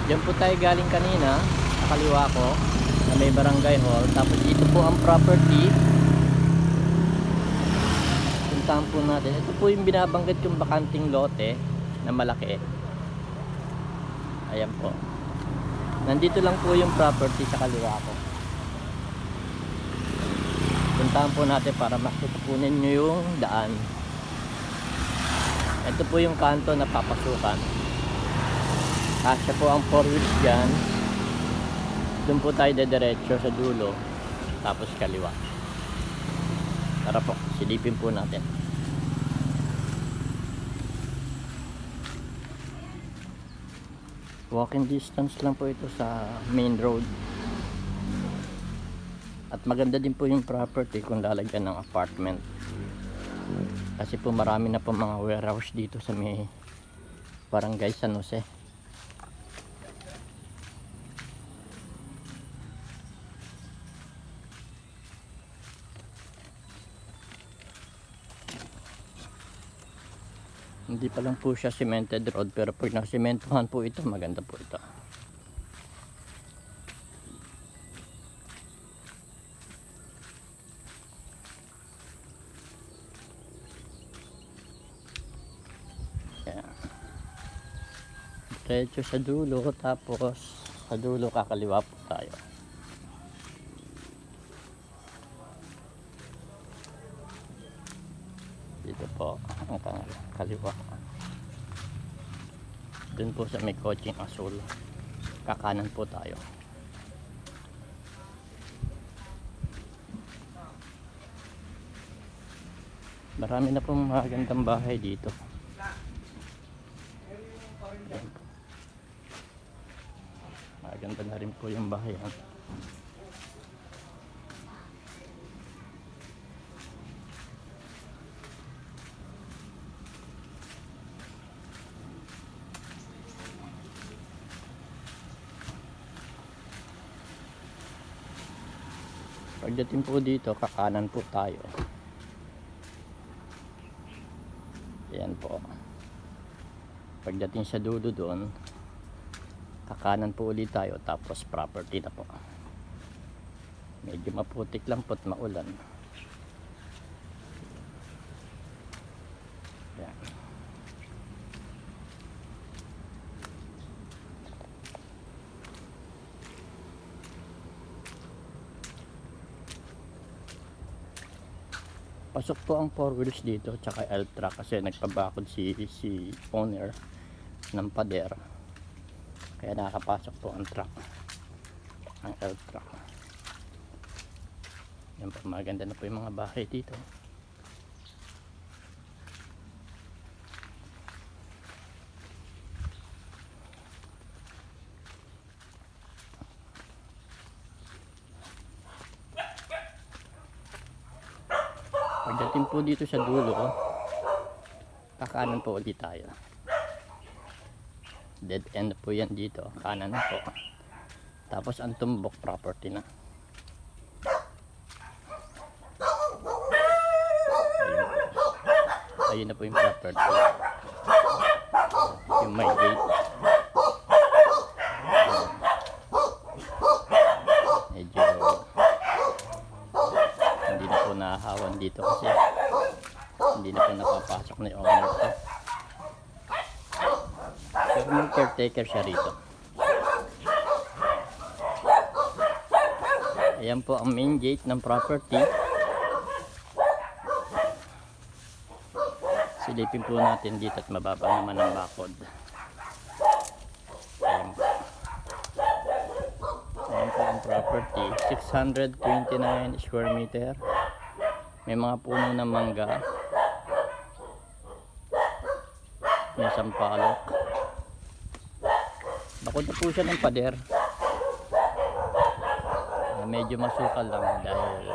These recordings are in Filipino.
Diyan po tayo galing kanina, sa kaliwa ko, na may barangay hall. Tapos dito po ang property. Puntahan po natin. Ito po yung binabanggit yung bakanting lote na malaki. Ayan po. Nandito lang po yung property sa kaliwa ko. Puntahan po natin para makita po ninyo yung daan. Ito po yung kanto na papasukan. Kasya po ang 4 wheels dyan. Doon po tayo dediretso sa dulo. Tapos kaliwa. Tara po, silipin po natin. Walking distance lang po ito sa main road. At maganda din po yung property kung lalagyan ng apartment. Kasi po marami na po mga warehouse dito sa may barangay San Jose. Hindi pa lang po siya cemented road, pero pag nasimentohan po ito, maganda po ito. Ayan. Diretso sa dulo, tapos sa dulo kakaliwa po tayo. Dito po ang kaliwa. Dun po sa may coaching asul, kakanan po tayo. Marami na pong magandang bahay dito. Maganda na rin po yung bahay. Pagdating po dito, kakanan po tayo. Ayan po. Pagdating sa dulo doon, kakanan po ulit tayo, tapos property na po. Medyo maputik lang po at maulan. Ayan. Pasok po ang 4 wheels dito, tsaka L-truck, kasi nagpabakod si owner ng pader. Kaya nakapasok po ang truck, ang L-truck. Yan po, maganda na po yung mga bahay dito. Pagdating po dito sa dulo, kakanan po ulit tayo. Dead end po yan dito, kanan po. Tapos ang tumbok property na. Ayun na po yung property. Yung may gate. Medyo hindi na po nahahawan dito kasi hindi na po napapasok na yung owner ko. Pero may caretaker siya rito. Ayan po ang main gate ng property. Silipin po natin dito at mababa naman ang bakod. Ayan po. Ayan po ang property. 629 square meter. May mga puno ng mangga. May sampalok. Bakod na po siya ng pader. Medyo masukal lang dahil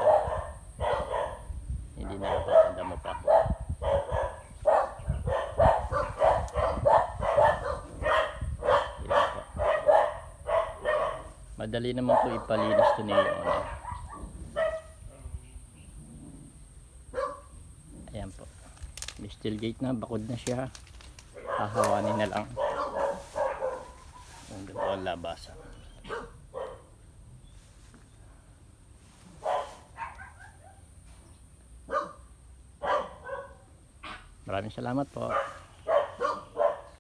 hindi na napapandamo pa. Madali naman po ipalinis to ni owner. Ayan po. May steel gate na, bakod na siya. Hahawanin na lang. Ayan po. po ang labasan. Maraming salamat po.